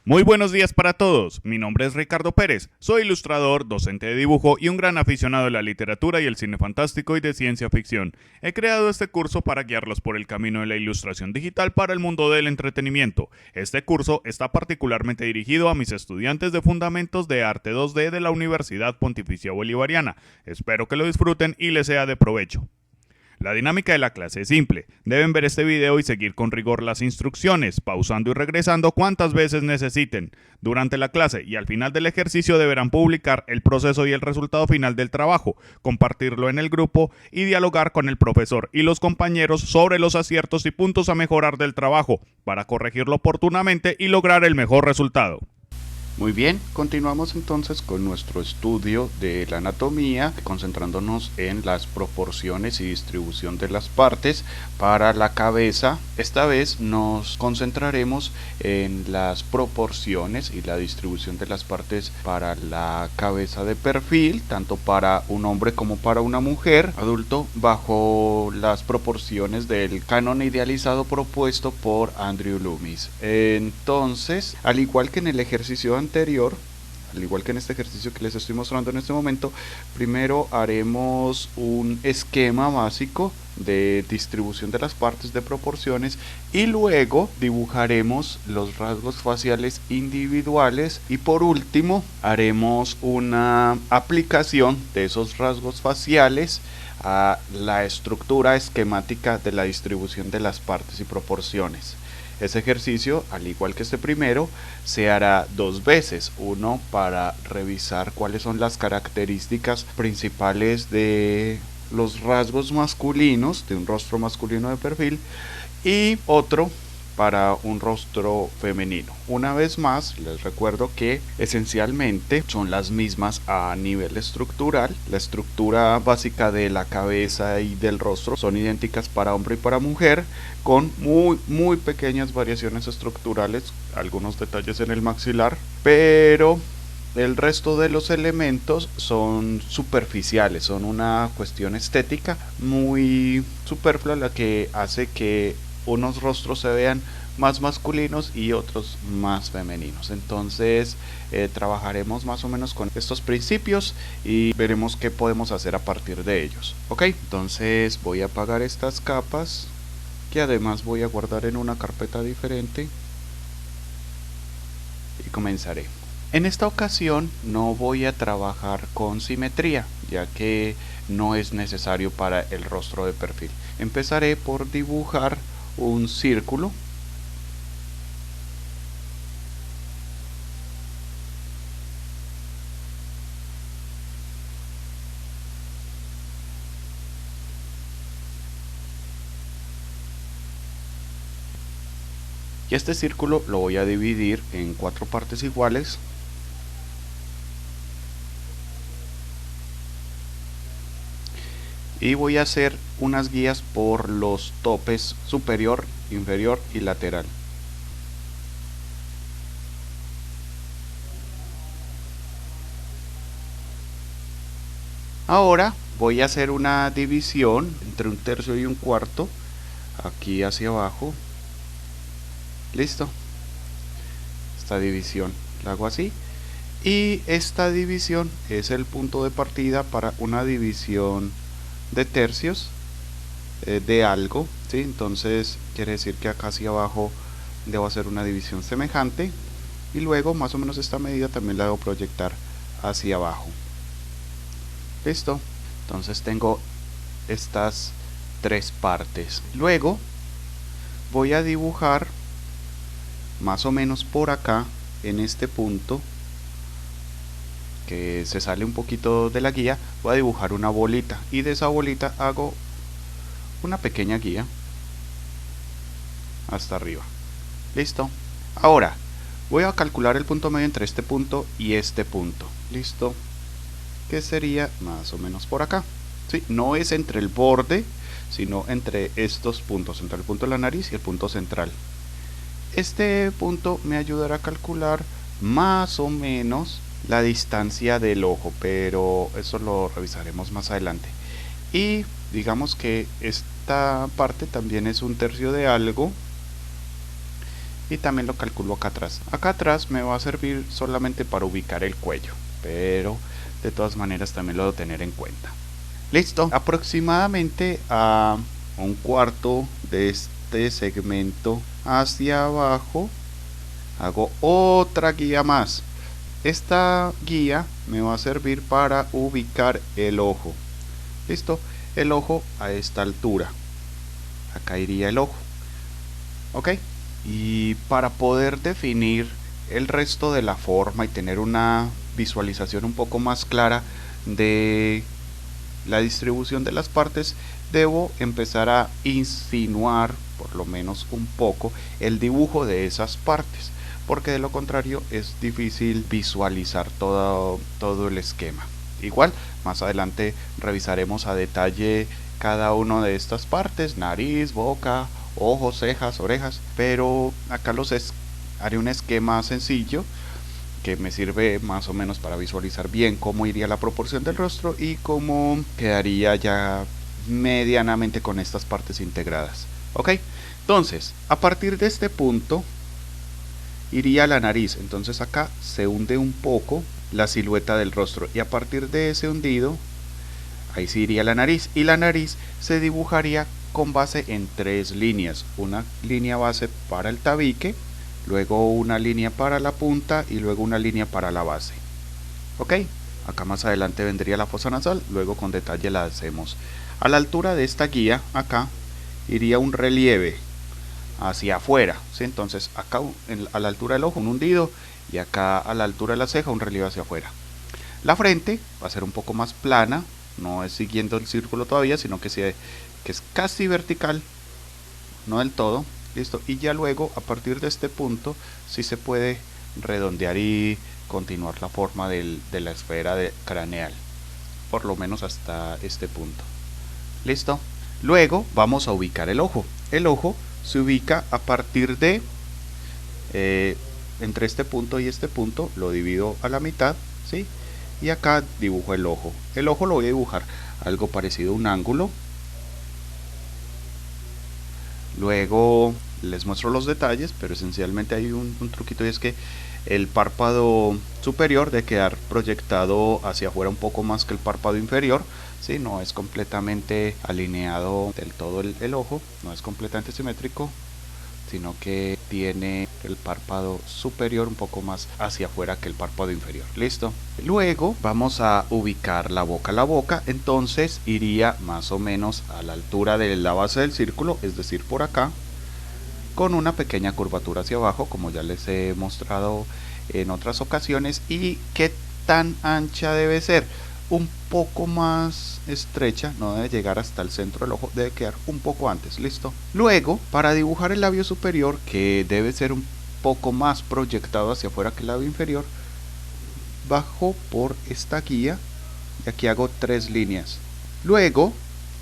Muy buenos días para todos, mi nombre es Ricardo Pérez, soy ilustrador, docente de dibujo y un gran aficionado de la literatura y el cine fantástico y de ciencia ficción. He creado este curso para guiarlos por el camino de la ilustración digital para el mundo del entretenimiento. Este curso está particularmente dirigido a mis estudiantes de Fundamentos de Arte 2D de la Universidad Pontificia Bolivariana. Espero que lo disfruten y les sea de provecho. La dinámica de la clase es simple. Deben ver este video y seguir con rigor las instrucciones, pausando y regresando cuantas veces necesiten. Durante la clase y al final del ejercicio deberán publicar el proceso y el resultado final del trabajo, compartirlo en el grupo y dialogar con el profesor y los compañeros sobre los aciertos y puntos a mejorar del trabajo, para corregirlo oportunamente y lograr el mejor resultado. Muy bien, continuamos entonces con nuestro estudio de la anatomía, concentrándonos en las proporciones y distribución de las partes para la cabeza. Esta vez nos concentraremos en las proporciones y la distribución de las partes para la cabeza de perfil, tanto para un hombre como para una mujer adulto, bajo las proporciones del canon idealizado propuesto por Andrew Loomis. Entonces, al igual que en el ejercicio anterior, al igual que en este ejercicio que les estoy mostrando en este momento, primero haremos un esquema básico de distribución de las partes de proporciones y luego dibujaremos los rasgos faciales individuales y por último haremos una aplicación de esos rasgos faciales a la estructura esquemática de la distribución de las partes y proporciones. Ese ejercicio, al igual que este primero, se hará dos veces. Uno para revisar cuáles son las características principales de los rasgos masculinos de un rostro masculino de perfil, y otro para un rostro femenino. Una vez más, les recuerdo que esencialmente son las mismas a nivel estructural. La estructura básica de la cabeza y del rostro son idénticas para hombre y para mujer, con muy pequeñas variaciones estructurales, algunos detalles en el maxilar, pero el resto de los elementos son superficiales, son una cuestión estética muy superflua, la que hace que unos rostros se vean más masculinos y otros más femeninos. Entonces trabajaremos más o menos con estos principios y veremos qué podemos hacer a partir de ellos. Ok, entonces voy a apagar estas capas, que además voy a guardar en una carpeta diferente, y comenzaré. En esta ocasión no voy a trabajar con simetría, ya que no es necesario para el rostro de perfil. Empezaré por dibujar un círculo. Y este círculo lo voy a dividir en 4 partes iguales. Y voy a hacer unas guías por los topes superior, inferior y lateral. Ahora voy a hacer una división entre 1/3 y 1/4 aquí hacia abajo. Listo. Esta división la hago así, y esta división es el punto de partida para una división de tercios de algo, ¿sí? Entonces quiere decir que acá hacia abajo debo hacer una división semejante, y luego más o menos esta medida también la debo proyectar hacia abajo. Listo. Entonces tengo estas 3 partes. Luego voy a dibujar más o menos por acá, en este punto que se sale un poquito de la guía, voy a dibujar una bolita, y de esa bolita hago una pequeña guía hasta arriba. Listo. Ahora voy a calcular el punto medio entre este punto y este punto. Listo. Que sería más o menos por acá, ¿sí? No es entre el borde, sino entre estos puntos, entre el punto de la nariz y el punto central. Este punto me ayudará a calcular más o menos la distancia del ojo, pero eso lo revisaremos más adelante. Y digamos que esta parte también es 1/3 de algo, y también lo calculo acá atrás. Acá atrás me va a servir solamente para ubicar el cuello, pero de todas maneras también lo debo tener en cuenta. Listo, aproximadamente a un cuarto de este segmento hacia abajo hago otra guía más. Esta guía me va a servir para ubicar el ojo. Listo, el ojo a esta altura. Acá iría el ojo. Ok, y para poder definir el resto de la forma y tener una visualización un poco más clara de la distribución de las partes, debo empezar a insinuar por lo menos un poco el dibujo de esas partes, porque de lo contrario es difícil visualizar todo el esquema. Igual más adelante revisaremos a detalle cada una de estas partes: nariz, boca, ojos, cejas, orejas, pero acá haré un esquema sencillo que me sirve más o menos para visualizar bien cómo iría la proporción del rostro y cómo quedaría ya medianamente con estas partes integradas. Ok, entonces a partir de este punto iría la nariz. Entonces acá se hunde un poco la silueta del rostro y a partir de ese hundido ahí sí iría la nariz, y la nariz se dibujaría con base en tres líneas: una línea base para el tabique, luego una línea para la punta y luego una línea para la base. Ok, acá más adelante vendría la fosa nasal, luego con detalle la hacemos. A la altura de esta guía acá iría un relieve hacia afuera, ¿sí? Entonces acá a la altura del ojo un hundido y acá a la altura de la ceja un relieve hacia afuera. La frente va a ser un poco más plana, no es siguiendo el círculo todavía, sino que es casi vertical, no del todo. Listo, y ya luego a partir de este punto sí se puede redondear y continuar la forma de la esfera craneal, por lo menos hasta este punto. Listo, luego vamos a ubicar el ojo. El ojo se ubica a partir de entre este punto y este punto, lo divido a la mitad, ¿sí? Y acá dibujo el ojo. El ojo lo voy a dibujar algo parecido a un ángulo. Luego les muestro los detalles, pero esencialmente hay un truquito, y es que el párpado superior debe quedar proyectado hacia afuera un poco más que el párpado inferior, ¿sí? No es completamente alineado del todo el ojo, no es completamente simétrico, sino que tiene el párpado superior un poco más hacia afuera que el párpado inferior. Listo. Luego vamos a ubicar la boca. La boca entonces iría más o menos a la altura de la base del círculo, es decir, por acá, con una pequeña curvatura hacia abajo, como ya les he mostrado en otras ocasiones. ¿Y qué tan ancha debe ser? Un poco más estrecha, no debe llegar hasta el centro del ojo, debe quedar un poco antes. Listo. Luego, para dibujar el labio superior, que debe ser un poco más proyectado hacia afuera que el labio inferior, bajo por esta guía y aquí hago tres líneas. Luego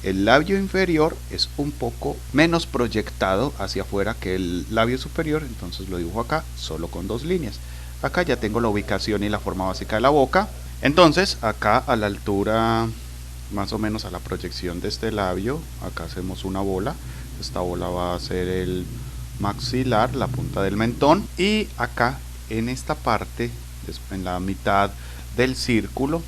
el labio inferior es un poco menos proyectado hacia afuera que el labio superior, entonces lo dibujo acá solo con dos líneas. Acá ya tengo la ubicación y la forma básica de la boca. Entonces acá a la altura, más o menos a la proyección de este labio, acá hacemos una bola. Esta bola va a ser el maxilar, la punta del mentón, y acá en esta parte, en la mitad del círculo,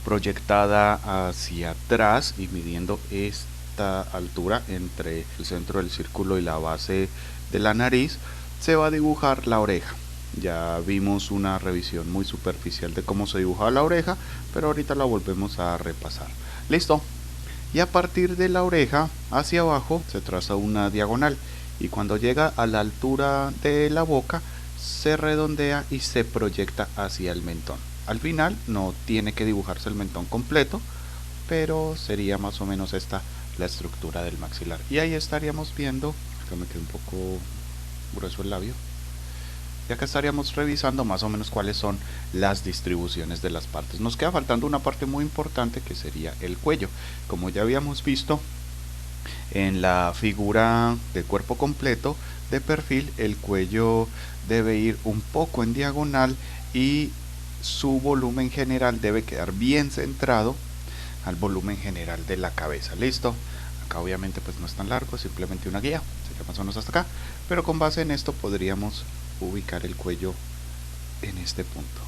proyectada hacia atrás y midiendo esta altura entre el centro del círculo y la base de la nariz, se va a dibujar la oreja. Ya vimos una revisión muy superficial de cómo se dibujaba la oreja, pero ahorita la volvemos a repasar. Listo. Y a partir de la oreja hacia abajo se traza una diagonal, y cuando llega a la altura de la boca se redondea y se proyecta hacia el mentón. Al final no tiene que dibujarse el mentón completo, pero sería más o menos esta la estructura del maxilar. Y ahí estaríamos viendo, acá me quedó un poco grueso el labio, y acá estaríamos revisando más o menos cuáles son las distribuciones de las partes. Nos queda faltando una parte muy importante, que sería el cuello. Como ya habíamos visto en la figura de cuerpo completo de perfil, el cuello debe ir un poco en diagonal y su volumen general debe quedar bien centrado al volumen general de la cabeza. Listo. Acá obviamente pues no es tan largo, simplemente una guía, sería más o menos hasta acá, pero con base en esto podríamos ubicar el cuello en este punto.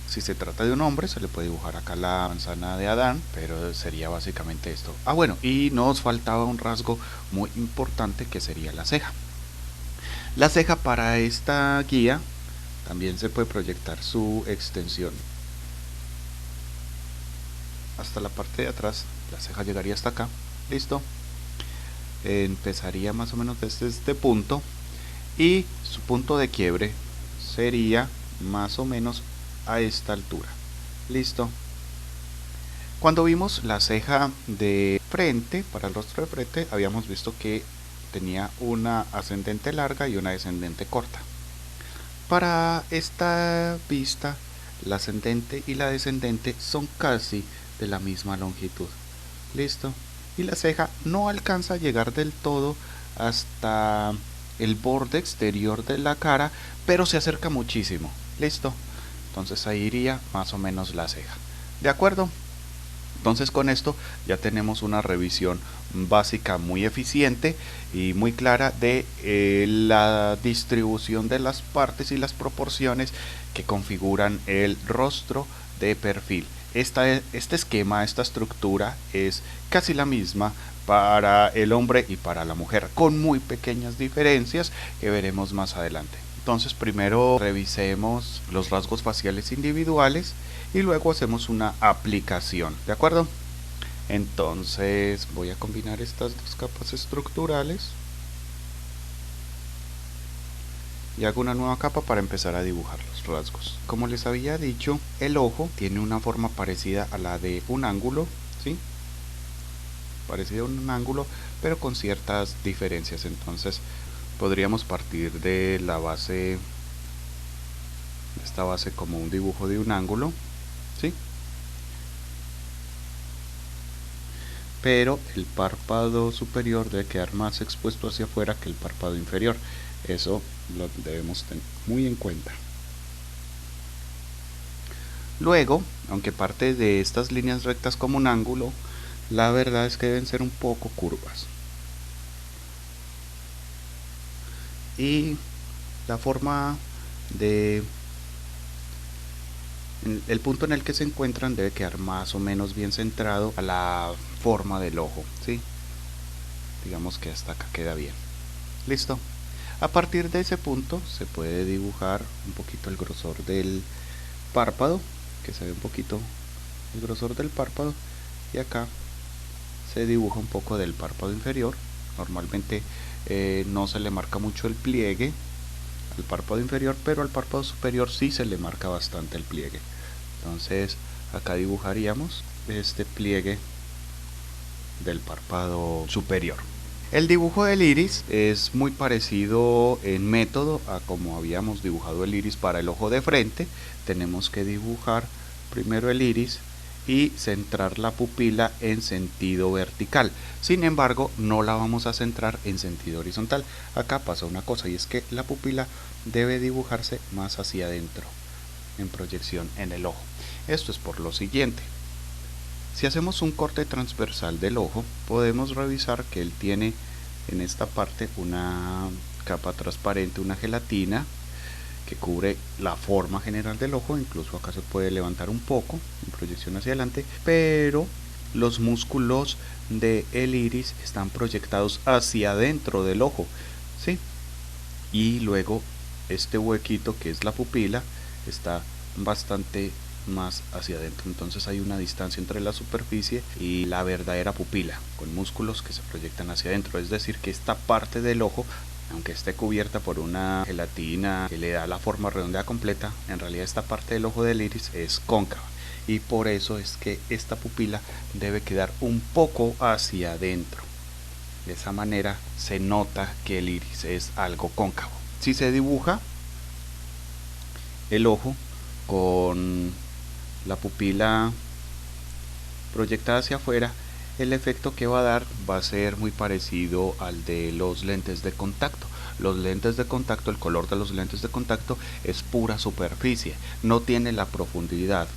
Si se trata de un hombre, se le puede dibujar acá la manzana de Adán, pero sería básicamente esto. Bueno, y nos faltaba un rasgo muy importante que sería la ceja. La ceja, para esta guía también se puede proyectar su extensión hasta la parte de atrás. La ceja llegaría hasta acá, listo. Empezaría más o menos desde este punto y su punto de quiebre sería más o menos a esta altura, listo. Cuando vimos la ceja de frente, para el rostro de frente, habíamos visto que tenía una ascendente larga y una descendente corta. Para esta vista, la ascendente y la descendente son casi de la misma longitud, listo. Y la ceja no alcanza a llegar del todo hasta el borde exterior de la cara, pero se acerca muchísimo, listo. Entonces ahí iría más o menos la ceja, ¿de acuerdo? Entonces con esto ya tenemos una revisión básica muy eficiente y muy clara de la distribución de las partes y las proporciones que configuran el rostro de perfil. Este esquema, esta estructura es casi la misma para el hombre y para la mujer, con muy pequeñas diferencias que veremos más adelante. Entonces primero revisemos los rasgos faciales individuales y luego hacemos una aplicación, ¿de acuerdo? Entonces voy a combinar estas dos capas estructurales y hago una nueva capa para empezar a dibujar los rasgos. Como les había dicho, el ojo tiene una forma parecida a la de un ángulo, ¿sí? Parecida a un ángulo, pero con ciertas diferencias. Entonces podríamos partir de la base, de esta base, como un dibujo de un ángulo, ¿sí? Pero el párpado superior debe quedar más expuesto hacia afuera que el párpado inferior. Eso lo debemos tener muy en cuenta. Luego, aunque parte de estas líneas rectas como un ángulo, la verdad es que deben ser un poco curvas. Y la forma de el punto en el que se encuentran debe quedar más o menos bien centrado a la forma del ojo, ¿sí? Digamos que hasta acá queda bien. Listo. A partir de ese punto se puede dibujar un poquito el grosor del párpado, que se ve un poquito el grosor del párpado, y acá se dibuja un poco del párpado inferior. Normalmente no se le marca mucho el pliegue al párpado inferior, pero al párpado superior sí se le marca bastante el pliegue. Entonces acá dibujaríamos este pliegue del párpado superior. El dibujo del iris es muy parecido en método a como habíamos dibujado el iris para el ojo de frente. Tenemos que dibujar primero el iris y centrar la pupila en sentido vertical. Sin embargo, no la vamos a centrar en sentido horizontal. Acá pasa una cosa, y es que la pupila debe dibujarse más hacia adentro, en proyección en el ojo. Esto es por lo siguiente: si hacemos un corte transversal del ojo, podemos revisar que él tiene en esta parte una capa transparente, una gelatina que cubre la forma general del ojo. Incluso acá se puede levantar un poco en proyección hacia adelante, pero los músculos del iris están proyectados hacia adentro del ojo, ¿sí? Y luego este huequito, que es la pupila, está bastante más hacia adentro. Entonces hay una distancia entre la superficie y la verdadera pupila, con músculos que se proyectan hacia adentro. Es decir, que esta parte del ojo, aunque esté cubierta por una gelatina que le da la forma redondeada completa, en realidad esta parte del ojo del iris es cóncava, y por eso es que esta pupila debe quedar un poco hacia adentro. De esa manera se nota que el iris es algo cóncavo. Si se dibuja el ojo con la pupila proyectada hacia afuera, el efecto que va a dar va a ser muy parecido al de los lentes de contacto. Los lentes de contacto, el color de los lentes de contacto es pura superficie, no tiene la profundidad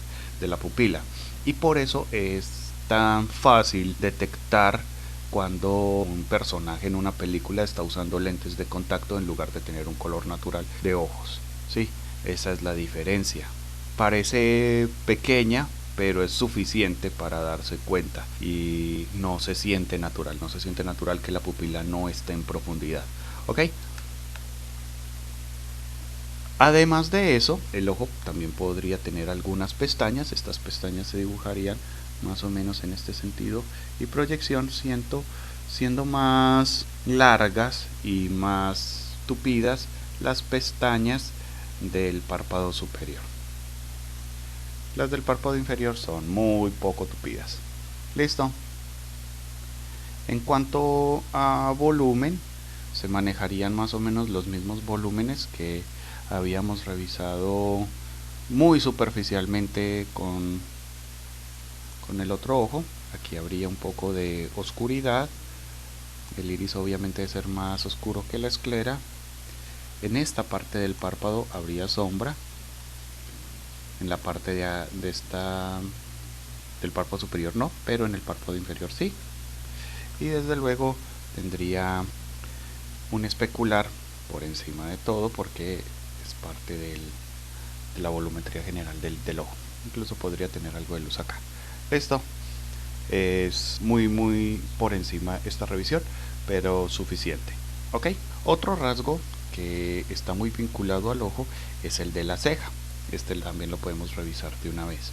de la pupila, y por eso es tan fácil detectar cuando un personaje en una película está usando lentes de contacto en lugar de tener un color natural de ojos. Sí, esa es la diferencia. Parece pequeña, pero es suficiente para darse cuenta y no se siente natural, que la pupila no esté en profundidad. ¿Ok? Además de eso, el ojo también podría tener algunas pestañas. Estas pestañas se dibujarían más o menos en este sentido y proyección siendo más largas y más tupidas las pestañas del párpado superior. Las del párpado inferior son muy poco tupidas. Listo. En cuanto a volumen, se manejarían más o menos los mismos volúmenes que habíamos revisado muy superficialmente con el otro ojo. Aquí habría un poco de oscuridad. El iris obviamente debe ser más oscuro que la esclera. En esta parte del párpado habría sombra. En la parte del párpado superior no, pero en el párpado inferior sí. Y desde luego tendría un especular por encima de todo porque es parte de la volumetría general del ojo. Incluso podría tener algo de luz acá. Listo. Es muy por encima esta revisión, pero suficiente. Ok. Otro rasgo que está muy vinculado al ojo es el de la ceja. Este también lo podemos revisar de una vez.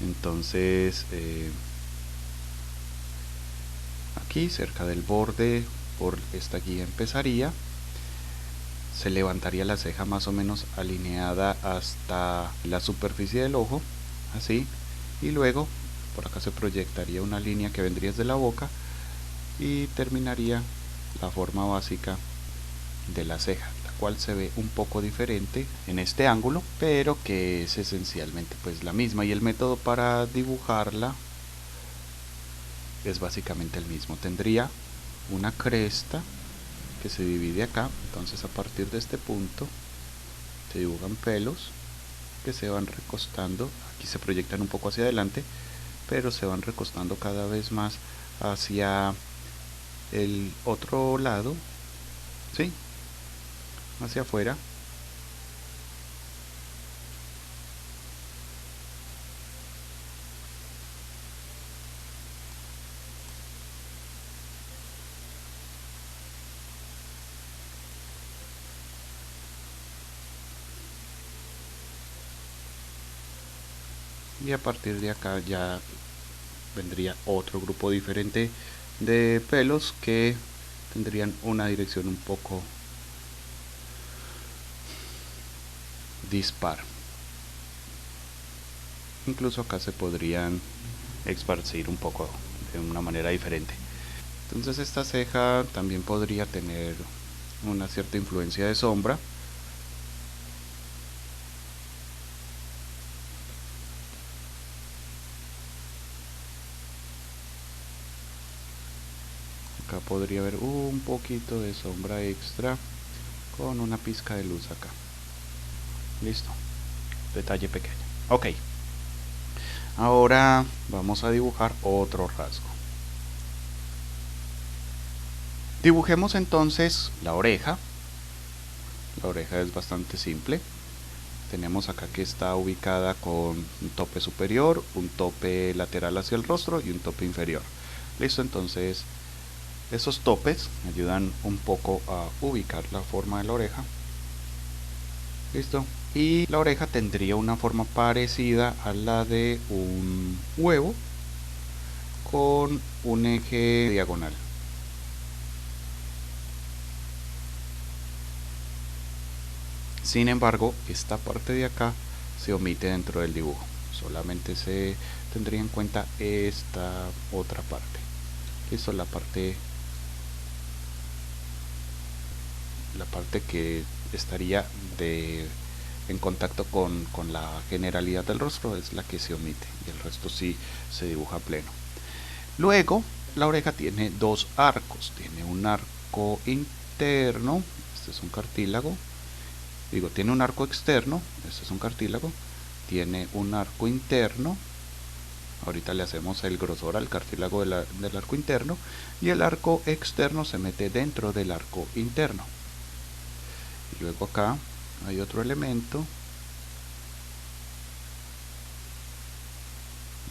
Entonces aquí cerca del borde, por esta guía empezaría, se levantaría la ceja más o menos alineada hasta la superficie del ojo, así, y luego por acá se proyectaría una línea que vendría desde la boca y terminaría la forma básica de la ceja, la cual se ve un poco diferente en este ángulo, pero que es esencialmente pues la misma, y el método para dibujarla es básicamente el mismo. Tendría una cresta que se divide acá, entonces a partir de este punto se dibujan pelos que se van recostando, aquí se proyectan un poco hacia adelante, pero se van recostando cada vez más hacia el otro lado, ¿sí? Hacia afuera. Y a partir de acá ya vendría otro grupo diferente de pelos que tendrían una dirección un poco dispar. Incluso acá se podrían esparcir un poco de una manera diferente. Entonces esta ceja también podría tener una cierta influencia de sombra. Acá podría haber un poquito de sombra extra con una pizca de luz acá. Listo. Detalle pequeño. Ok. Ahora vamos a dibujar otro rasgo. Dibujemos entonces la oreja. La oreja es bastante simple. Tenemos acá que está ubicada con un tope superior, un tope lateral hacia el rostro y un tope inferior. Listo, entonces esos topes ayudan un poco a ubicar la forma de la oreja. Listo. Y la oreja tendría una forma parecida a la de un huevo con un eje diagonal. Sin embargo, esta parte de acá se omite dentro del dibujo. Solamente se tendría en cuenta esta otra parte. Listo, la parte que estaría en contacto con la generalidad del rostro es la que se omite y el resto sí se dibuja a pleno. Luego la oreja tiene dos arcos, tiene un arco interno, este es un cartílago, tiene un arco externo, este es un cartílago, tiene un arco interno Ahorita le hacemos el grosor al cartílago del arco interno, y el arco externo se mete dentro del arco interno. Y luego acá hay otro elemento,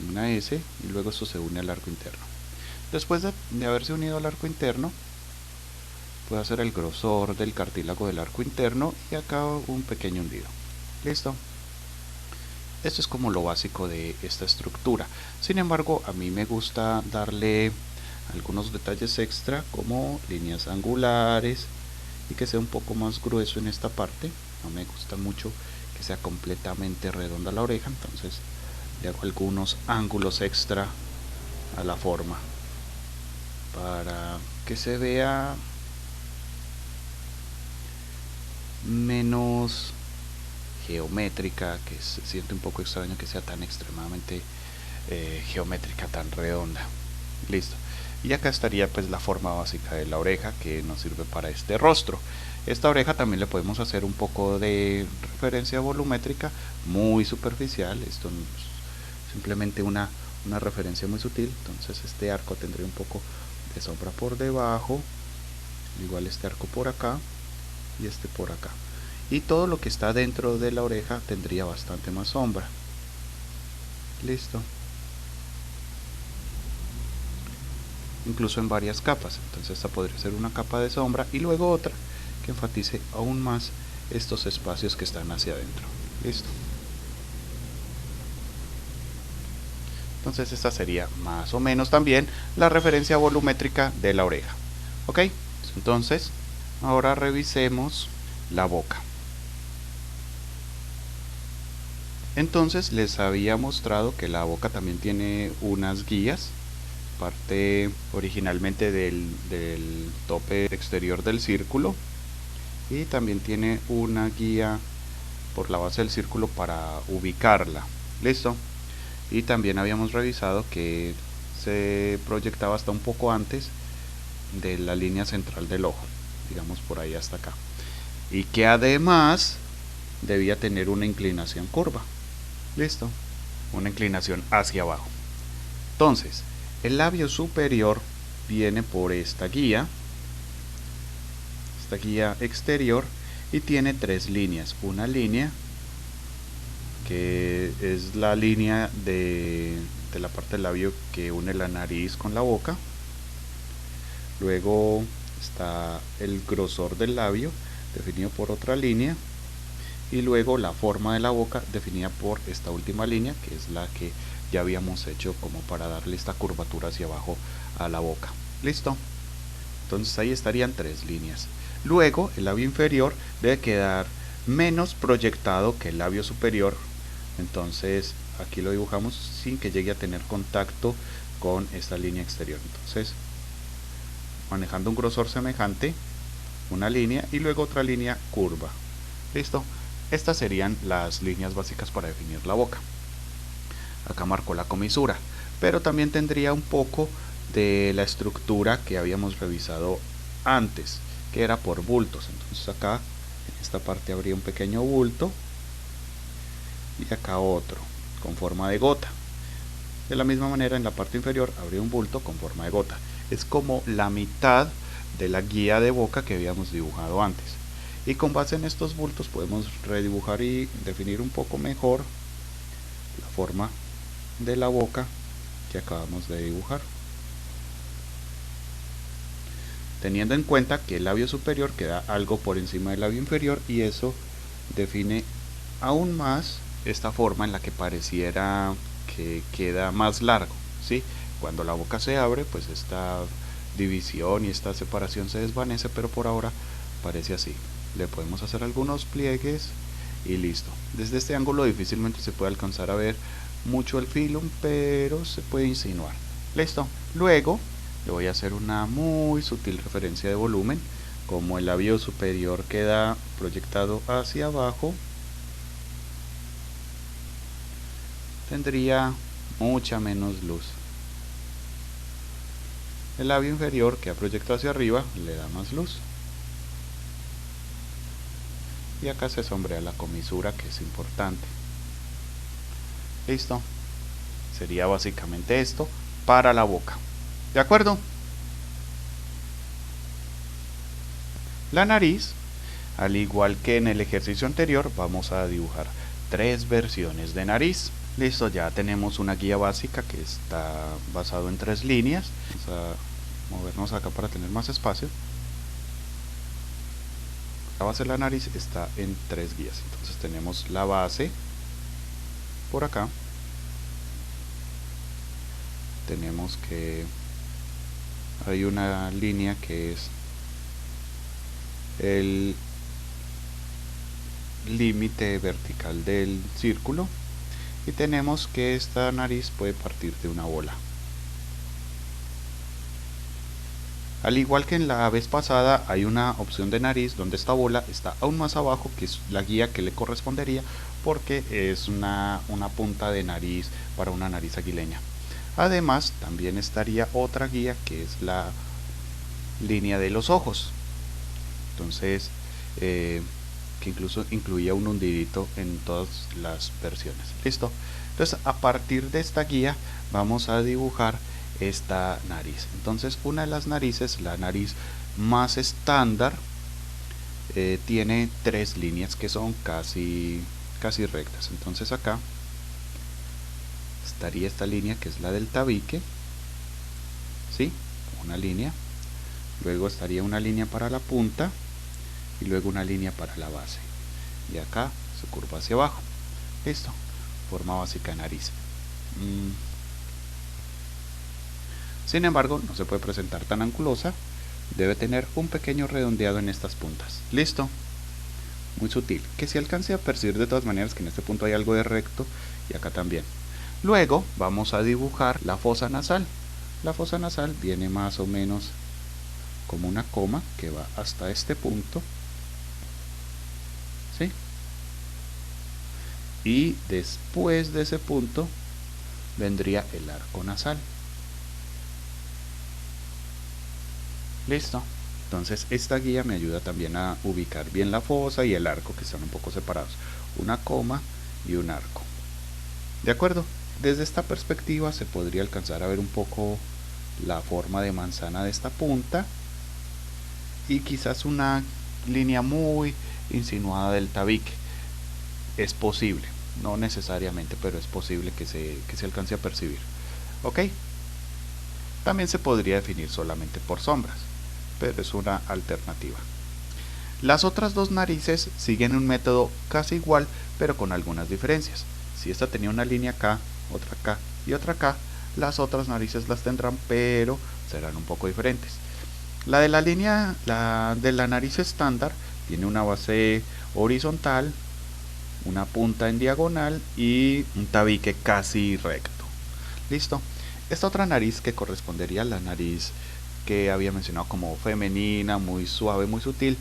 una S, y luego esto se une al arco interno. Después de haberse unido al arco interno, puedo hacer el grosor del cartílago del arco interno y acá un pequeño hundido. Listo. Esto es como lo básico de esta estructura. Sin embargo, a mí me gusta darle algunos detalles extra, como líneas angulares, y que sea un poco más grueso en esta parte. No me gusta mucho que sea completamente redonda la oreja, entonces le hago algunos ángulos extra a la forma para que se vea menos geométrica, que se siente un poco extraño que sea tan extremadamente geométrica, tan redonda. Listo. Y acá estaría pues la forma básica de la oreja que nos sirve para este rostro. Esta oreja también le podemos hacer un poco de referencia volumétrica, muy superficial. Esto es simplemente una referencia muy sutil. Entonces este arco tendría un poco de sombra por debajo, igual este arco por acá y este por acá, y todo lo que está dentro de la oreja tendría bastante más sombra. Listo. Incluso en varias capas. Entonces esta podría ser una capa de sombra y luego otra que enfatice aún más estos espacios que están hacia adentro. Listo. Entonces esta sería más o menos también la referencia volumétrica de la oreja. Ok, entonces ahora revisemos la boca. Entonces les había mostrado que la boca también tiene unas guías, parte originalmente del tope exterior del círculo, y también tiene una guía por la base del círculo para ubicarla. Listo. Y también habíamos revisado que se proyectaba hasta un poco antes de la línea central del ojo, digamos por ahí hasta acá, y que además debía tener una inclinación curva. Listo. Una inclinación hacia abajo. Entonces, el labio superior viene por esta guía exterior, y tiene tres líneas. Una línea que es la línea de la parte del labio que une la nariz con la boca. Luego está el grosor del labio, definido por otra línea, y luego la forma de la boca definida por esta última línea, que es la que ya habíamos hecho como para darle esta curvatura hacia abajo a la boca. Listo. Entonces ahí estarían tres líneas. Luego el labio inferior debe quedar menos proyectado que el labio superior. Entonces aquí lo dibujamos sin que llegue a tener contacto con esta línea exterior. Entonces, manejando un grosor semejante, una línea y luego otra línea curva. Listo. Estas serían las líneas básicas para definir la boca. Acá marcó la comisura, pero también tendría un poco de la estructura que habíamos revisado antes, que era por bultos. Entonces acá en esta parte habría un pequeño bulto y acá otro con forma de gota. De la misma manera en la parte inferior habría un bulto con forma de gota. Es como la mitad de la guía de boca que habíamos dibujado antes, y con base en estos bultos podemos redibujar y definir un poco mejor la forma de la boca que acabamos de dibujar, teniendo en cuenta que el labio superior queda algo por encima del labio inferior, y eso define aún más esta forma en la que pareciera que queda más largo, ¿sí? Cuando la boca se abre, pues esta división y esta separación se desvanece, pero por ahora parece así. Le podemos hacer algunos pliegues y listo. Desde este ángulo difícilmente se puede alcanzar a ver mucho el filum, pero se puede insinuar. Listo. Luego le voy a hacer una muy sutil referencia de volumen. Como el labio superior queda proyectado hacia abajo, tendría mucha menos luz. El labio inferior que ha proyectado hacia arriba le da más luz. Y acá se sombrea la comisura, que es importante. Listo. Sería básicamente esto para la boca. ¿De acuerdo? La nariz, al igual que en el ejercicio anterior, vamos a dibujar 3 versiones de nariz. Listo, ya tenemos una guía básica que está basado en 3 líneas. Vamos a movernos acá para tener más espacio. La base de la nariz está en 3 guías. Entonces tenemos la base por acá. Tenemos que hay una línea que es el límite vertical del círculo, y tenemos que esta nariz puede partir de una bola. Al igual que en la vez pasada, hay una opción de nariz donde esta bola está aún más abajo, que es la guía que le correspondería, porque es una punta de nariz para una nariz aguileña. Además, también estaría otra guía que es la línea de los ojos. Entonces, que incluso incluía un hundidito en todas las versiones. Listo. Entonces, a partir de esta guía vamos a dibujar esta nariz. Entonces, una de las narices, la nariz más estándar, tiene 3 líneas que son casi rectas. Entonces acá estaría esta línea que es la del tabique, ¿sí? Una línea. Luego estaría una línea para la punta y luego una línea para la base, y acá se curva hacia abajo. Listo, forma básica de nariz. Sin embargo, no se puede presentar tan angulosa, debe tener un pequeño redondeado en estas puntas. Listo, muy sutil, que se alcance a percibir de todas maneras que en este punto hay algo de recto y acá también. Luego vamos a dibujar la fosa nasal. La fosa nasal viene más o menos como una coma que va hasta este punto, ¿sí? Y después de ese punto vendría el arco nasal. Listo. Entonces esta guía me ayuda también a ubicar bien la fosa y el arco, que están un poco separados. Una coma y un arco. ¿De acuerdo? Desde esta perspectiva se podría alcanzar a ver un poco la forma de manzana de esta punta y quizás una línea muy insinuada del tabique. Es posible, no necesariamente, pero es posible que se alcance a percibir. ¿Ok? También se podría definir solamente por sombras, pero es una alternativa. Las otras 2 narices siguen un método casi igual, pero con algunas diferencias. Si esta tenía una línea acá, otra acá y otra acá, las otras narices las tendrán, pero serán un poco diferentes. La de la nariz estándar tiene una base horizontal, una punta en diagonal y un tabique casi recto. Listo. Esta otra nariz, que correspondería a la nariz que había mencionado como femenina, muy suave, muy sutil,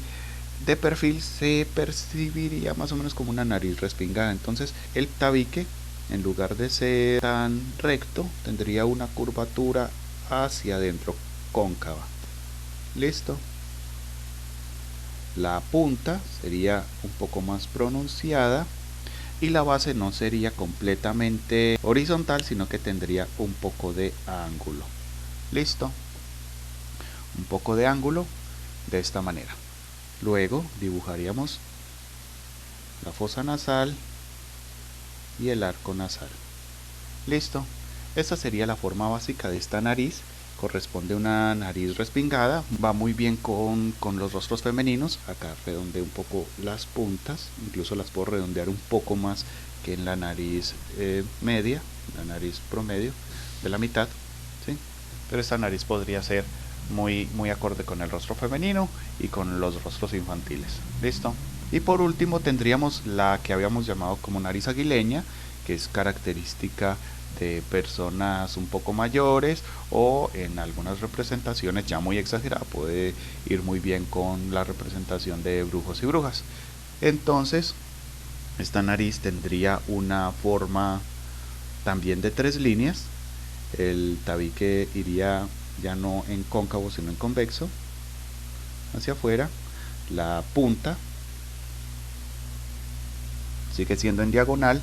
de perfil se percibiría más o menos como una nariz respingada. Entonces el tabique, en lugar de ser tan recto, tendría una curvatura hacia adentro, cóncava. Listo. La punta sería un poco más pronunciada y la base no sería completamente horizontal, sino que tendría un poco de ángulo. Listo. Un poco de ángulo de esta manera. Luego dibujaríamos la fosa nasal y el arco nasal. Listo. Esta sería la forma básica de esta nariz. Corresponde a una nariz respingada, va muy bien con los rostros femeninos. Acá redondeé un poco las puntas, incluso las puedo redondear un poco más que en la nariz media, la nariz promedio de la mitad, ¿sí? Pero esta nariz podría ser muy acorde con el rostro femenino y con los rostros infantiles. Listo. Y por último tendríamos la que habíamos llamado como nariz aguileña, que es característica de personas un poco mayores, o en algunas representaciones ya muy exagerada puede ir muy bien con la representación de brujos y brujas. Entonces esta nariz tendría una forma también de 3 líneas. El tabique iría ya no en cóncavo sino en convexo hacia afuera. La punta sigue siendo en diagonal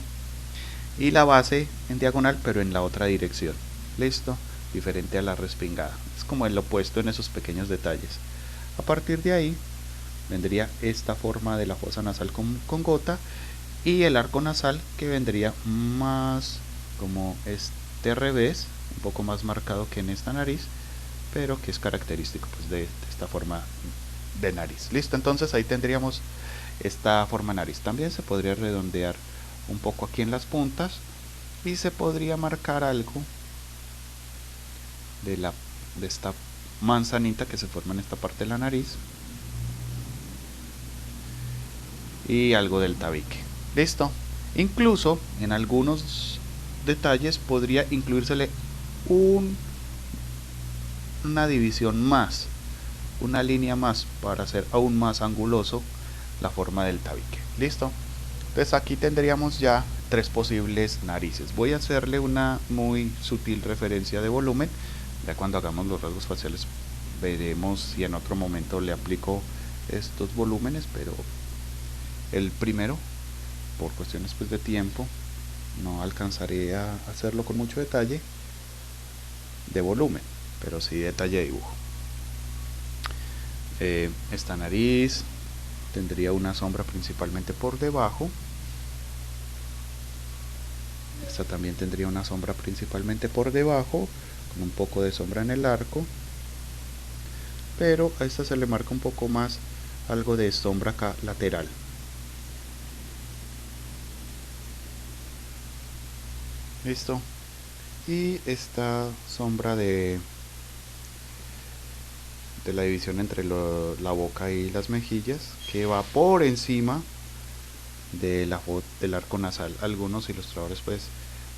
y la base en diagonal pero en la otra dirección. Listo, diferente a la respingada. Es como el opuesto en esos pequeños detalles. A partir de ahí vendría esta forma de la fosa nasal con gota y el arco nasal, que vendría más como este revés, un poco más marcado que en esta nariz, pero que es característico pues de esta forma de nariz. Listo, entonces ahí tendríamos esta forma de nariz. También se podría redondear un poco aquí en las puntas y se podría marcar algo de esta manzanita que se forma en esta parte de la nariz y algo del tabique. Listo. Incluso en algunos detalles podría incluírsele una división más, una línea más, para hacer aún más anguloso la forma del tabique. Listo. Entonces aquí tendríamos ya 3 posibles narices. Voy a hacerle una muy sutil referencia de volumen. Ya cuando hagamos los rasgos faciales veremos si en otro momento le aplico estos volúmenes, pero el primero, por cuestiones pues de tiempo, no alcanzaré a hacerlo con mucho detalle de volumen, pero sí detalle de dibujo. Esta nariz tendría una sombra principalmente por debajo. Esta también tendría una sombra principalmente por debajo, con un poco de sombra en el arco, pero a esta se le marca un poco más algo de sombra acá lateral. Listo. Y esta sombra de la división entre la boca y las mejillas, que va por encima de del arco nasal. Algunos ilustradores pues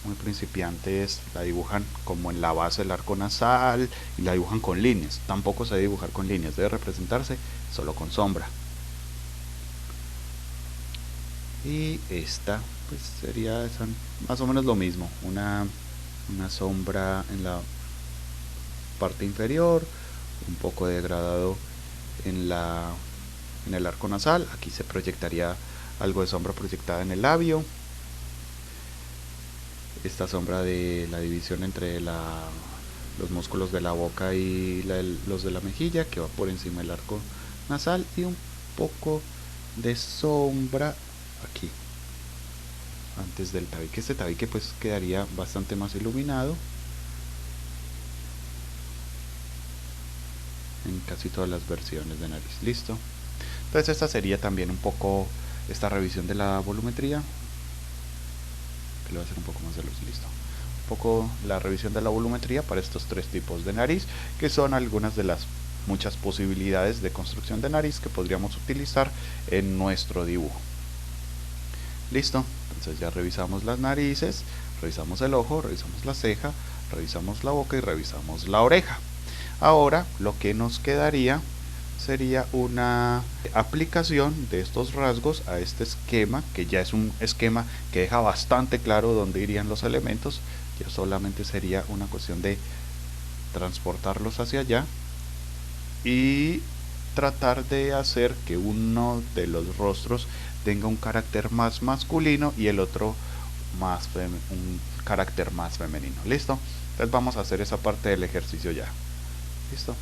muy principiantes la dibujan como en la base del arco nasal y la dibujan con líneas. Tampoco se debe dibujar con líneas, debe representarse solo con sombra. Y esta pues sería más o menos lo mismo, una sombra en la parte inferior, un poco degradado en el arco nasal. Aquí se proyectaría algo de sombra proyectada en el labio. Esta sombra de la división entre los músculos de la boca y los de la mejilla, que va por encima del arco nasal, y un poco de sombra aquí antes del tabique. Este tabique pues quedaría bastante más iluminado en casi todas las versiones de nariz. Listo. Entonces esta sería también un poco esta revisión de la volumetría, que le voy a hacer un poco más de luz. Listo. Un poco la revisión de la volumetría para estos 3 tipos de nariz, que son algunas de las muchas posibilidades de construcción de nariz que podríamos utilizar en nuestro dibujo. Listo. Entonces ya revisamos las narices, revisamos el ojo, revisamos la ceja, revisamos la boca y revisamos la oreja. Ahora lo que nos quedaría sería una aplicación de estos rasgos a este esquema, que ya es un esquema que deja bastante claro dónde irían los elementos. Ya solamente sería una cuestión de transportarlos hacia allá y tratar de hacer que uno de los rostros tenga un carácter más masculino y el otro un carácter más femenino. Listo. Entonces vamos a hacer esa parte del ejercicio ya. Listo.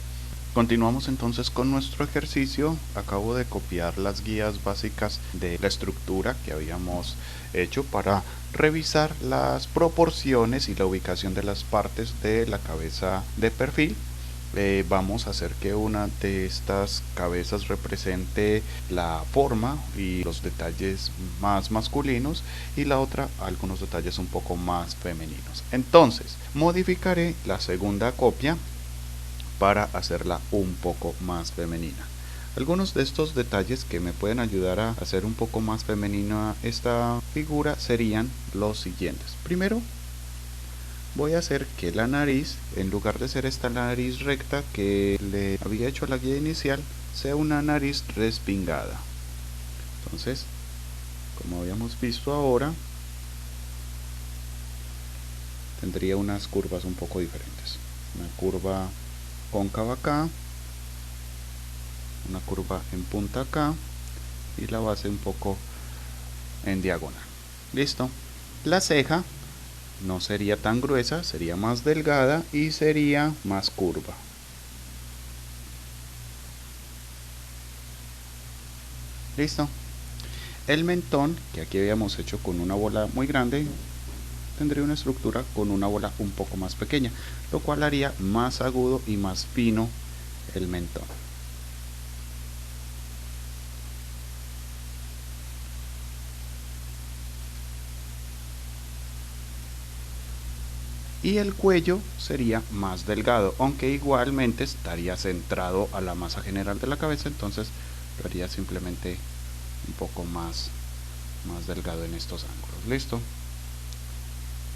Continuamos entonces con nuestro ejercicio. Acabo de copiar las guías básicas de la estructura que habíamos hecho para revisar las proporciones y la ubicación de las partes de la cabeza de perfil. Vamos a hacer que una de estas cabezas represente la forma y los detalles más masculinos y la otra algunos detalles un poco más femeninos. Entonces modificaré la segunda copia para hacerla un poco más femenina. Algunos de estos detalles que me pueden ayudar a hacer un poco más femenina esta figura serían los siguientes. Primero, voy a hacer que la nariz, en lugar de ser esta nariz recta que le había hecho la guía inicial, sea una nariz respingada. Entonces, como habíamos visto ahora, tendría unas curvas un poco diferentes. Una curva cóncava acá, una curva en punta acá y la base un poco en diagonal. Listo. La ceja no sería tan gruesa, sería más delgada y sería más curva. Listo. El mentón, que aquí habíamos hecho con una bola muy grande, tendría una estructura con una bola un poco más pequeña, lo cual haría más agudo y más fino el mentón. Y el cuello sería más delgado, aunque igualmente estaría centrado a la masa general de la cabeza, entonces lo haría simplemente un poco más delgado en estos ángulos. Listo.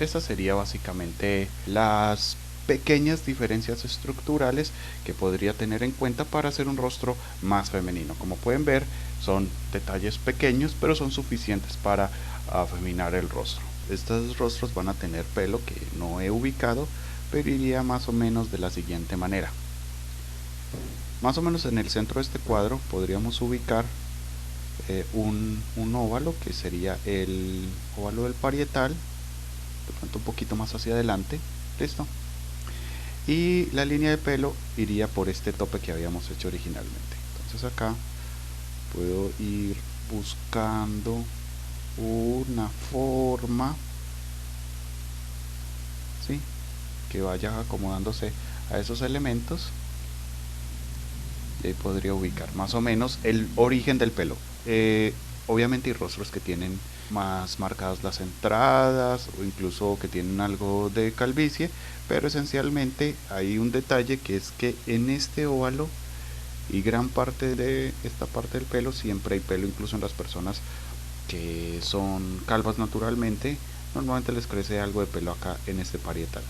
Estas serían básicamente las pequeñas diferencias estructurales que podría tener en cuenta para hacer un rostro más femenino. Como pueden ver, son detalles pequeños, pero son suficientes para afeminar el rostro. Estos rostros van a tener pelo que no he ubicado, pero iría más o menos de la siguiente manera. Más o menos en el centro de este cuadro podríamos ubicar un óvalo, que sería el óvalo del parietal, de pronto un poquito más hacia adelante. Listo. Y la línea de pelo iría por este tope que habíamos hecho originalmente. Entonces acá puedo ir buscando una forma, ¿sí?, que vaya acomodándose a esos elementos, y ahí podría ubicar más o menos el origen del pelo. Obviamente hay rostros que tienen más marcadas las entradas o incluso que tienen algo de calvicie, pero esencialmente hay un detalle, que es que en este óvalo y gran parte de esta parte del pelo siempre hay pelo, incluso en las personas que son calvas naturalmente, normalmente les crece algo de pelo acá en este parietal.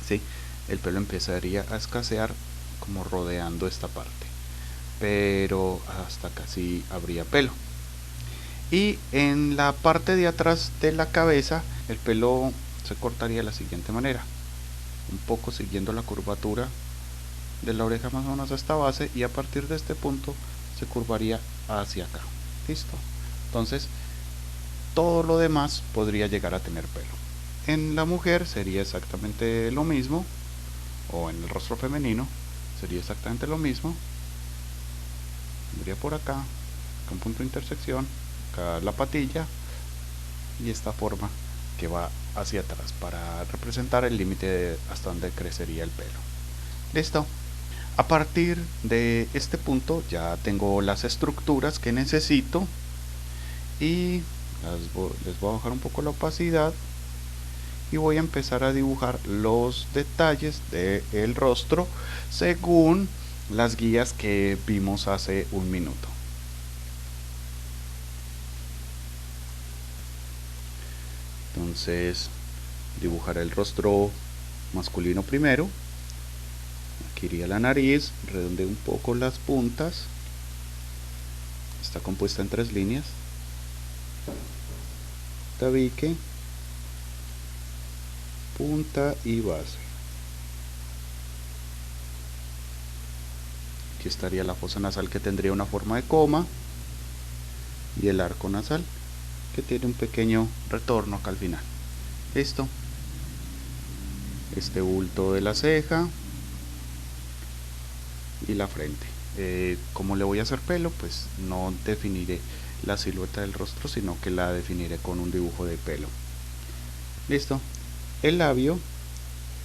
¿Sí? El pelo empezaría a escasear como rodeando esta parte, pero hasta casi habría pelo. Y en la parte de atrás de la cabeza el pelo se cortaría de la siguiente manera, un poco siguiendo la curvatura de la oreja más o menos a esta base, y a partir de este punto se curvaría hacia acá. Listo. Entonces todo lo demás podría llegar a tener pelo. En la mujer sería exactamente lo mismo, o en el rostro femenino sería exactamente lo mismo. Tendría por acá un punto de intersección, acá la patilla y esta forma que va hacia atrás para representar el límite hasta donde crecería el pelo. Listo. A partir de este punto ya tengo las estructuras que necesito y les voy a bajar un poco la opacidad y voy a empezar a dibujar los detalles del rostro según las guías que vimos hace un minuto. Entonces dibujaré el rostro masculino primero. Aquí iría la nariz, redondeo un poco las puntas. Está compuesta en 3 líneas: tabique, punta y base. Aquí estaría la fosa nasal, que tendría una forma de coma, y el arco nasal, que tiene un pequeño retorno acá al final. Listo. Este bulto de la ceja y la frente. Como le voy a hacer pelo, pues no definiré la silueta del rostro, sino que la definiré con un dibujo de pelo. Listo. El labio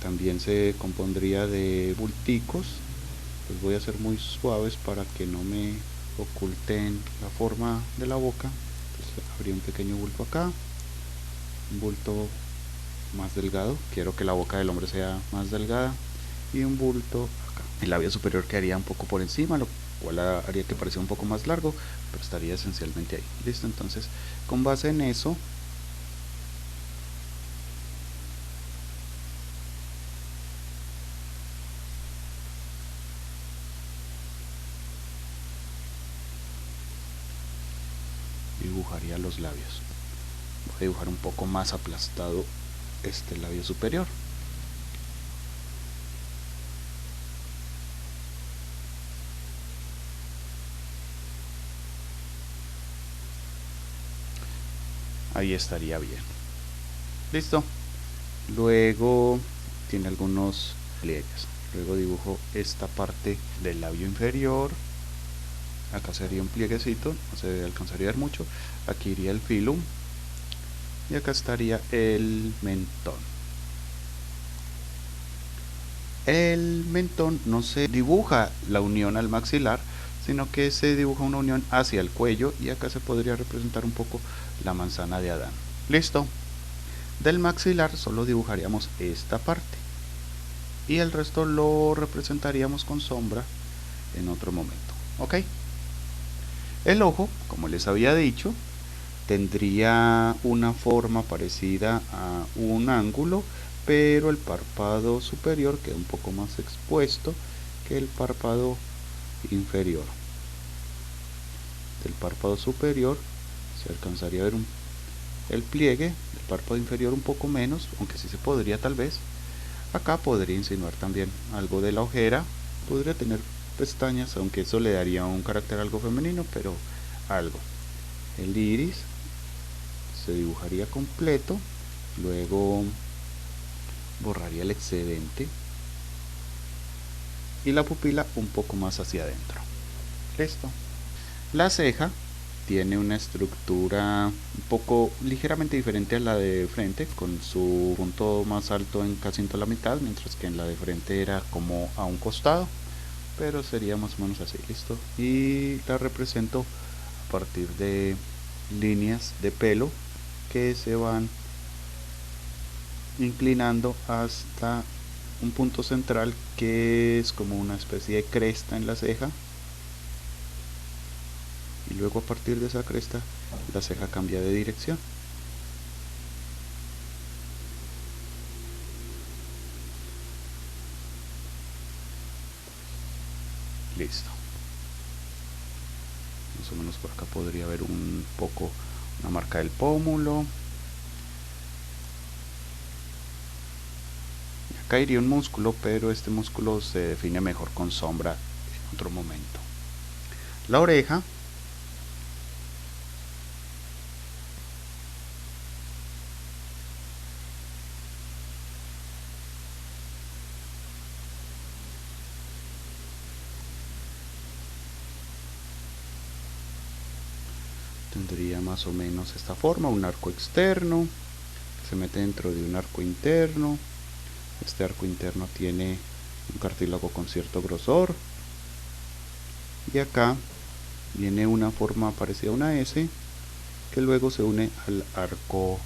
también se compondría de bulticos. Los voy a hacer muy suaves para que no me oculten la forma de la boca. Entonces habría un pequeño bulto acá, un bulto más delgado, quiero que la boca del hombre sea más delgada, y un bulto acá. El labio superior quedaría un poco por encima, lo cual haría que pareciera un poco más largo, pero estaría esencialmente ahí. Listo. Entonces, con base en eso, dibujaría los labios. Voy a dibujar un poco más aplastado este labio superior. Ahí estaría bien. Listo. Luego tiene algunos pliegues. Luego dibujo esta parte del labio inferior. Acá sería un plieguecito, no se alcanzaría a ver mucho. Aquí iría el filum y acá estaría el mentón. El mentón no se dibuja la unión al maxilar, sino que se dibuja una unión hacia el cuello, y acá se podría representar un poco la manzana de Adán. Listo. Del maxilar solo dibujaríamos esta parte y el resto lo representaríamos con sombra en otro momento. ¿Ok? El ojo, como les había dicho, tendría una forma parecida a un ángulo, pero el párpado superior queda un poco más expuesto que el párpado inferior. Del párpado superior se alcanzaría a ver el pliegue, el párpado inferior un poco menos, aunque sí se podría tal vez. Acá podría insinuar también algo de la ojera, podría tener pestañas, aunque eso le daría un carácter algo femenino, pero algo. El iris se dibujaría completo, luego borraría el excedente y la pupila un poco más hacia adentro. Listo. La ceja tiene una estructura un poco ligeramente diferente a la de frente, con su punto más alto en casi en toda la mitad, mientras que en la de frente era como a un costado, pero sería más o menos así. Listo. Y la represento a partir de líneas de pelo que se van inclinando hasta un punto central que es como una especie de cresta en la ceja, y luego a partir de esa cresta la ceja cambia de dirección. Listo. Más o menos por acá podría haber un poco una marca del pómulo. Acá iría un músculo, pero este músculo se define mejor con sombra en otro momento. La oreja tendría más o menos esta forma, un arco externo que se mete dentro de un arco interno. Este arco interno tiene un cartílago con cierto grosor, y acá viene una forma parecida a una S que luego se une al arco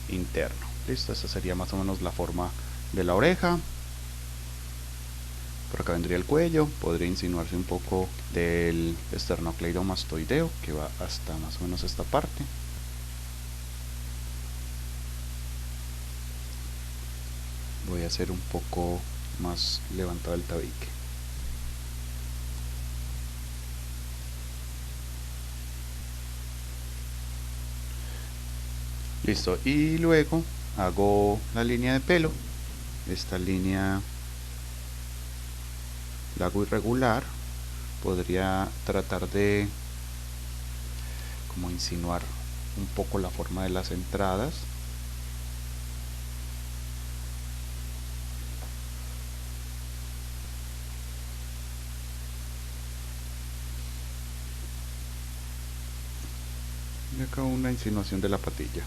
interno. Listo, esta sería más o menos la forma de la oreja. Por acá vendría el cuello, podría insinuarse un poco del esternocleidomastoideo que va hasta más o menos esta parte. Voy a hacer un poco más levantado el tabique. Listo, y luego hago la línea de pelo. Esta línea la hago irregular. Podría tratar de como insinuar un poco la forma de las entradas. Y acá una insinuación de la patilla.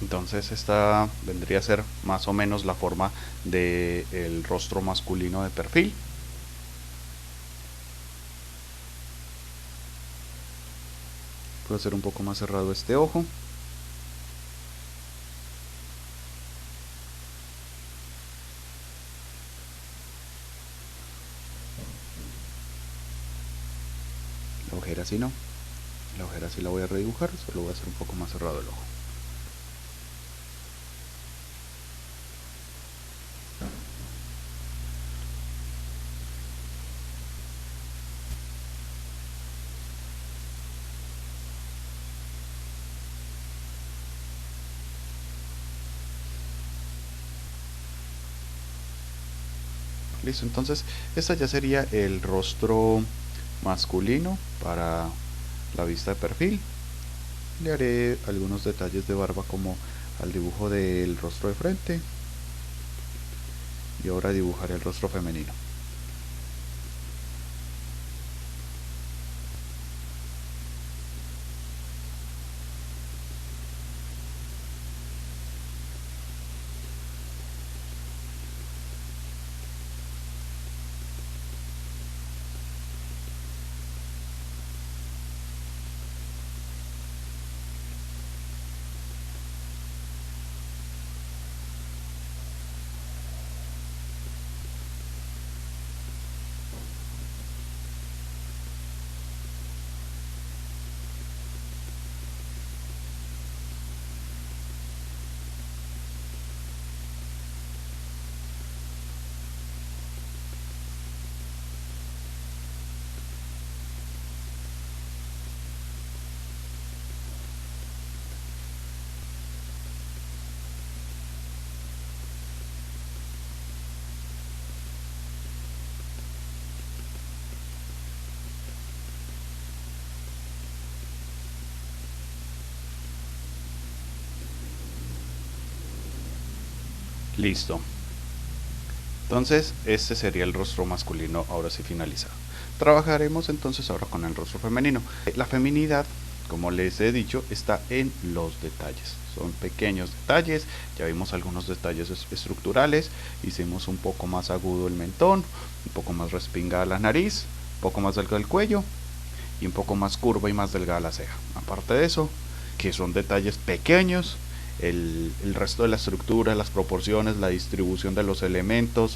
Entonces esta vendría a ser más o menos la forma del rostro masculino de perfil. Puedo hacer un poco más cerrado este ojo. La ojera sí no. La ojera sí la voy a redibujar, solo voy a hacer un poco más cerrado el ojo. Listo, entonces esta ya sería el rostro masculino para la vista de perfil. Le haré algunos detalles de barba como al dibujo del rostro de frente, y ahora dibujaré el rostro femenino. Listo. Entonces este sería el rostro masculino ahora sí finalizado. Trabajaremos entonces ahora con el rostro femenino. La feminidad, como les he dicho, está en los detalles. Son pequeños detalles. Ya vimos algunos detalles estructurales. Hicimos un poco más agudo el mentón, un poco más respingada la nariz, un poco más delgado el cuello y un poco más curva y más delgada la ceja. Aparte de eso, que son detalles pequeños, el resto de la estructura, las proporciones, la distribución de los elementos,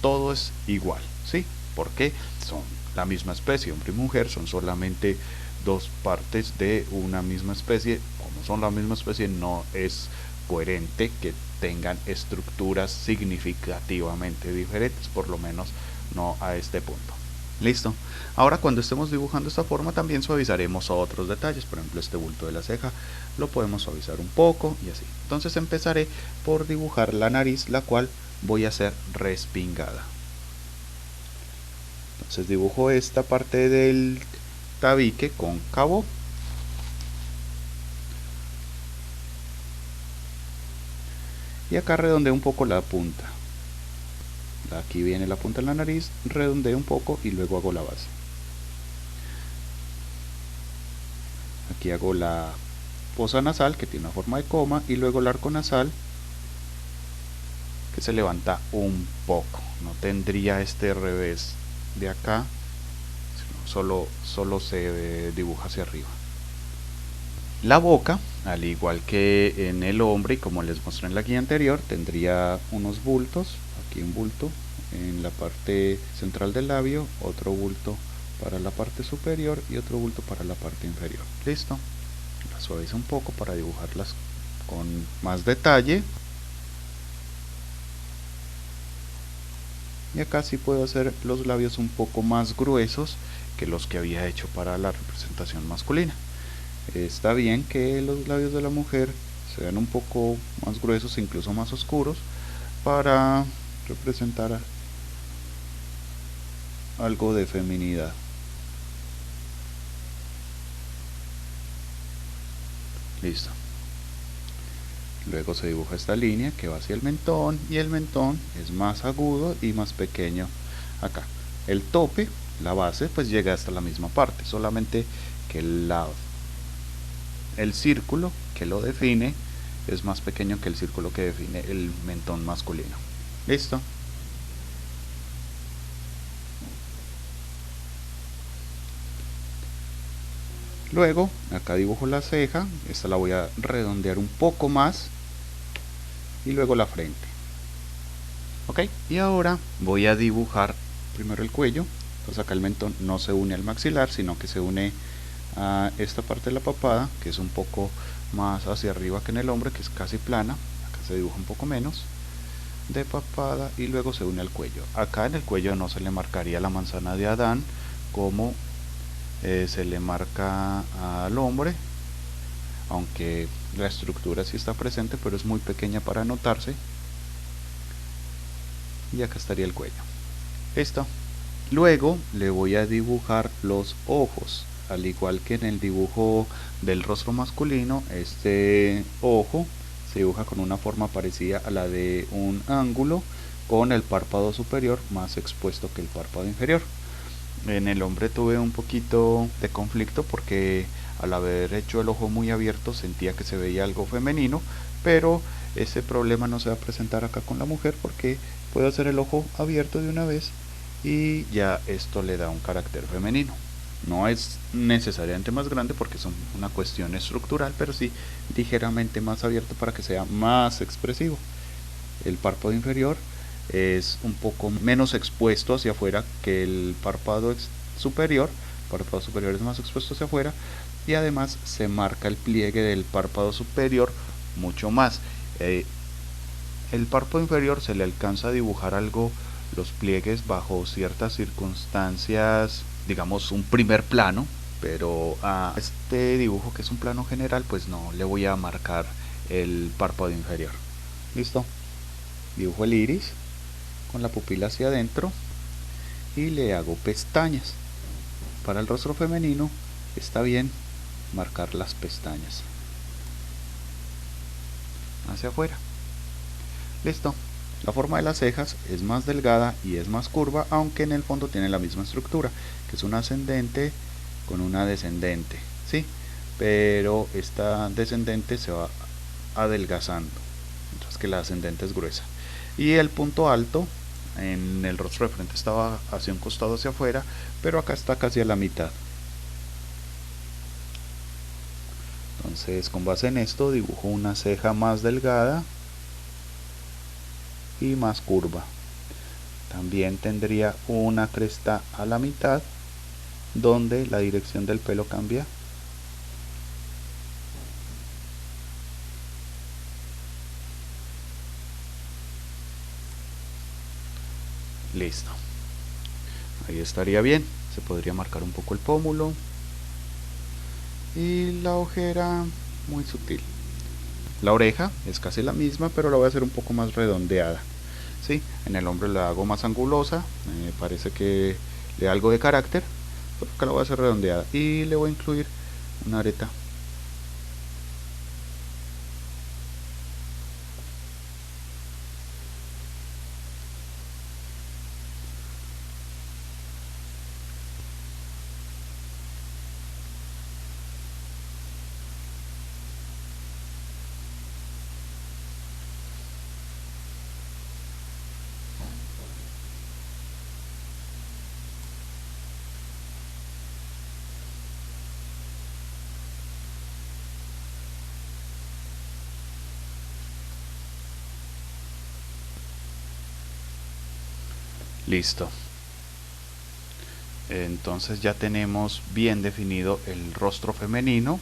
todo es igual, ¿sí? Porque son la misma especie, hombre y mujer, son solamente dos partes de una misma especie. Como son la misma especie, no es coherente que tengan estructuras significativamente diferentes, por lo menos no a este punto. Listo. Ahora cuando estemos dibujando esta forma también suavizaremos otros detalles. Por ejemplo, este bulto de la ceja lo podemos suavizar un poco y así. Entonces empezaré por dibujar la nariz, la cual voy a hacer respingada. Entonces dibujo esta parte del tabique cóncavo. Y acá redondeo un poco la punta. Aquí viene la punta de la nariz, redondeo un poco y luego hago la base. Aquí hago la fosa nasal, que tiene una forma de coma, y luego el arco nasal, que se levanta un poco. No tendría este revés de acá, solo se dibuja hacia arriba. La boca, al igual que en el hombre, y como les mostré en la guía anterior, tendría unos bultos. Aquí un bulto en la parte central del labio, otro bulto para la parte superior y otro bulto para la parte inferior. Listo. La suavizo un poco para dibujarlas con más detalle. Y acá sí puedo hacer los labios un poco más gruesos que los que había hecho para la representación masculina. Está bien que los labios de la mujer sean un poco más gruesos e incluso más oscuros para representar algo de feminidad. Listo. Luego se dibuja esta línea que va hacia el mentón, y el mentón es más agudo y más pequeño acá. El tope, la base, pues llega hasta la misma parte, solamente que el círculo que lo define es más pequeño que el círculo que define el mentón masculino. Listo. Luego acá dibujo la ceja, esta la voy a redondear un poco más, y luego la frente. Ok, y ahora voy a dibujar primero el cuello. Pues acá el mentón no se une al maxilar, sino que se une a esta parte de la papada, que es un poco más hacia arriba que en el hombre, que es casi plana. Acá se dibuja un poco menos de papada y luego se une al cuello. Acá en el cuello no se le marcaría la manzana de Adán como se le marca al hombre, aunque la estructura sí está presente, pero es muy pequeña para notarse. Y acá estaría el cuello. Listo. Luego le voy a dibujar los ojos. Al igual que en el dibujo del rostro masculino, este ojo se dibuja con una forma parecida a la de un ángulo, con el párpado superior más expuesto que el párpado inferior. En el hombre tuve un poquito de conflicto porque al haber hecho el ojo muy abierto sentía que se veía algo femenino, pero ese problema no se va a presentar acá con la mujer porque puedo hacer el ojo abierto de una vez y ya esto le da un carácter femenino. No es necesariamente más grande porque es una cuestión estructural, pero sí ligeramente más abierto para que sea más expresivo. El párpado inferior es un poco menos expuesto hacia afuera que el párpado superior. El párpado superior es más expuesto hacia afuera y además se marca el pliegue del párpado superior mucho más. El párpado inferior se le alcanza a dibujar algo los pliegues bajo ciertas circunstancias, digamos un primer plano, pero a este dibujo, que es un plano general, pues no le voy a marcar el párpado inferior. Listo. Dibujo el iris con la pupila hacia adentro y le hago pestañas. Para el rostro femenino está bien marcar las pestañas hacia afuera. Listo. La forma de las cejas es más delgada y es más curva, aunque en el fondo tiene la misma estructura, que es una ascendente con una descendente, ¿sí? Pero esta descendente se va adelgazando, mientras que la ascendente es gruesa. Y el punto alto en el rostro de frente estaba hacia un costado hacia afuera, pero acá está casi a la mitad. Entonces, con base en esto, dibujo una ceja más delgada y más curva. También tendría una cresta a la mitad, donde la dirección del pelo cambia. Listo. Ahí estaría bien. Se podría marcar un poco el pómulo. Y la ojera muy sutil. La oreja es casi la misma, pero la voy a hacer un poco más redondeada. ¿Sí? En el hombre la hago más angulosa. Me parece que le da algo de carácter. Pero acá la voy a hacer redondeada. Y le voy a incluir una areta. Listo. Entonces ya tenemos bien definido el rostro femenino,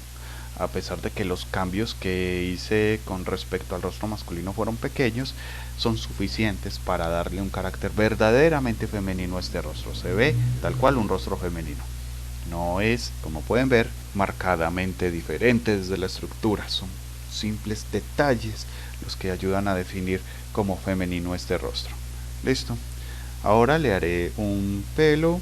a pesar de que los cambios que hice con respecto al rostro masculino fueron pequeños, son suficientes para darle un carácter verdaderamente femenino a este rostro. Se ve tal cual un rostro femenino. No es, como pueden ver, marcadamente diferente desde la estructura. Son simples detalles los que ayudan a definir como femenino este rostro. Listo. Ahora le haré un pelo.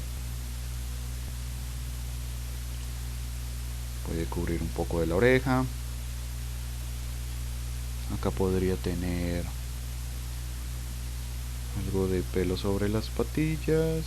Puede cubrir un poco de la oreja. Acá podría tener algo de pelo sobre las patillas.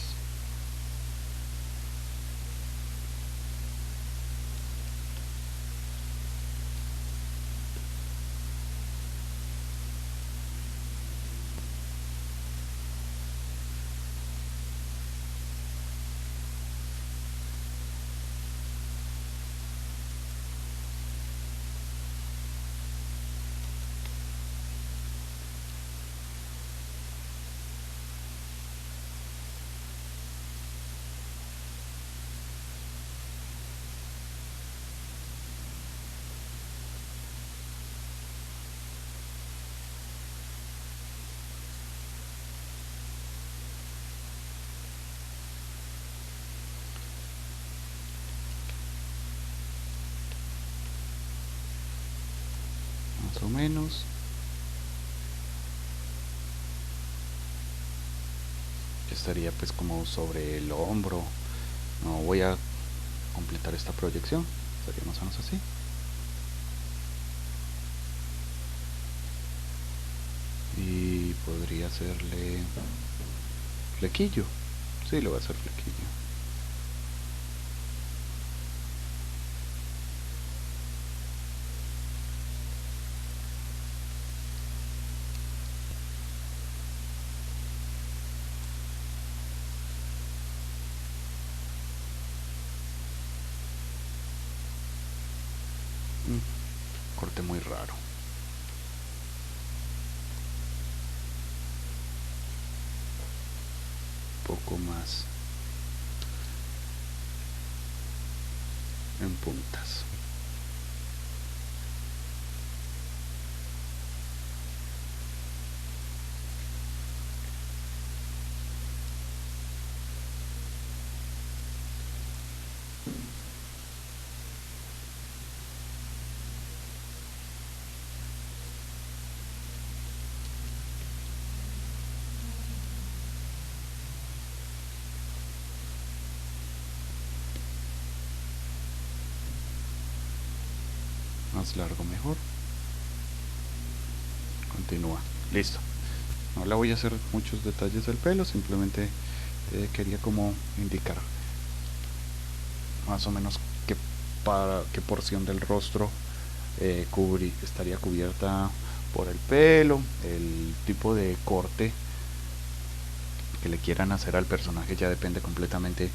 más o menos. Estaría pues como sobre el hombro. No voy a completar esta proyección, sería más o menos así. Y podría hacerle flequillo. Sí, le voy a hacer flequillo. Corte muy raro. Poco más en puntas. Más largo mejor. Continúa. Listo. No le voy a hacer muchos detalles del pelo, simplemente quería como indicar más o menos qué porción del rostro estaría cubierta por el pelo, el tipo de corte que le quieran hacer al personaje ya depende completamente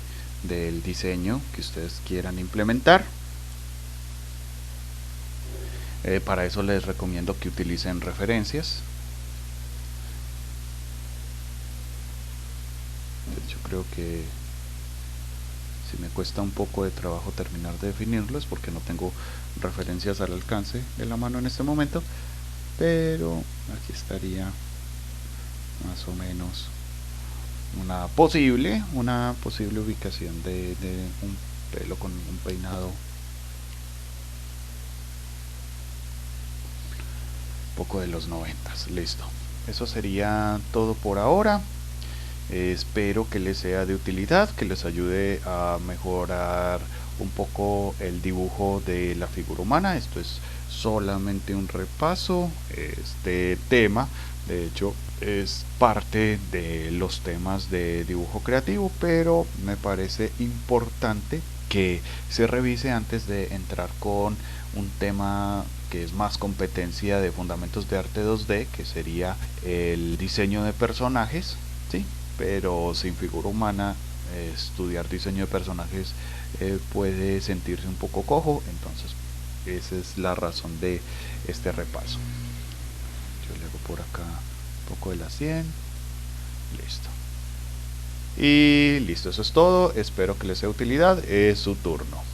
del diseño que ustedes quieran implementar. Para eso les recomiendo que utilicen referencias. Yo creo que si me cuesta un poco de trabajo terminar de definirlo es porque no tengo referencias al alcance de la mano en este momento, pero aquí estaría más o menos una posible ubicación de un pelo con un peinado poco de los 90s. Listo, eso sería todo por ahora. Espero que les sea de utilidad, que les ayude a mejorar un poco el dibujo de la figura humana. Esto es solamente un repaso. Este tema de hecho es parte de los temas de dibujo creativo, pero me parece importante que se revise antes de entrar con un tema que es más competencia de fundamentos de arte 2D, que sería el diseño de personajes, ¿sí? Pero sin figura humana estudiar diseño de personajes puede sentirse un poco cojo, entonces esa es la razón de este repaso. Yo le hago por acá un poco de la 100, listo. Y listo, eso es todo, espero que les sea de utilidad, es su turno.